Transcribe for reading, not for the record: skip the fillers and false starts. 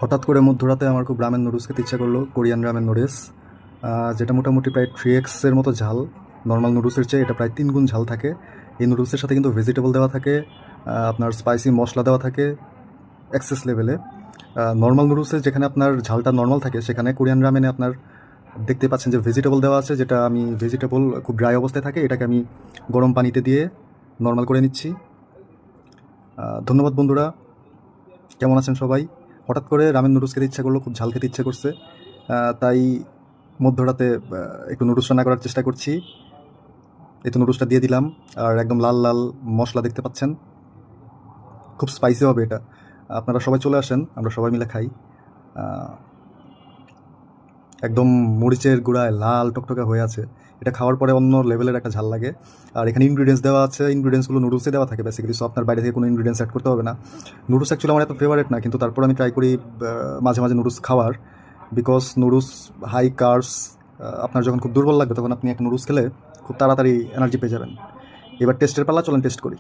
হঠাৎ করে মধ্যরাতে আমার খুব রামেন নুডলস খেতে ইচ্ছা করলো, কোরিয়ান রামেন নুডলস, যেটা মোটামুটি প্রায় 3x-এর মতো ঝাল। নর্মাল নুডলসের চেয়ে এটা প্রায় 3 গুণ ঝাল থাকে। এই নুডলসের সাথে কিন্তু ভেজিটেবল দেওয়া থাকে, আপনার স্পাইসি মশলা দেওয়া থাকে এক্সেস লেভেলে। নর্মাল নুডলসে যেখানে আপনার ঝালটা নর্মাল থাকে, সেখানে কোরিয়ান রামেনে আপনার দেখতে পাচ্ছেন যে ভেজিটেবল দেওয়া আছে, যেটা আমি ভেজিটেবল খুব ড্রাই অবস্থায় থাকে, এটাকে আমি গরম পানিতে দিয়ে নর্মাল করে নিচ্ছি। ধন্যবাদ বন্ধুরা, কেমন আছেন সবাই? হঠাৎ করে রামেন নুডলস খেতে ইচ্ছা করলো, খুব ঝাল খেতে ইচ্ছে করছে, তাই মধ্যরাতে একটু নুডলস রান্না করার চেষ্টা করছি। এই তো নুডলসটা দিয়ে দিলাম, আর একদম লাল লাল মশলা দেখতে পাচ্ছেন, খুব স্পাইসি হবে এটা। আপনারা সবাই চলে আসেন, আমরা সবাই মিলে খাই। একদম মরিচের গুঁড়ায় লাল টকটকে হয়ে আছে, এটা খাওয়ার পরে অন্য লেভেলের একটা ঝাল লাগে। আর এখানে ইনগ্রিডিয়েন্টস দেওয়া আছে, ইনগ্রিডিয়েন্টসগুলো নুডলসে দেওয়া থাকে বেসিক্যালি, সো আপনার বাইরে থেকে কোনো ইনগ্রিডিয়েন্টস অ্যাড করতে হবে না। নুডলস অ্যাকচুয়ালি আমার এত ফেভারিট না, কিন্তু তারপর আমি ট্রাই করি মাঝে মাঝে নুডলস খাওয়ার, বিকজ নুডলস হাই কার্বস। আপনার যখন খুব দুর্বল লাগবে, তখন আপনি একটা নুডলস খেলে খুব তাড়াতাড়ি এনার্জি পেয়ে যাবেন। এবার টেস্টের পালা, চলেন টেস্ট করি।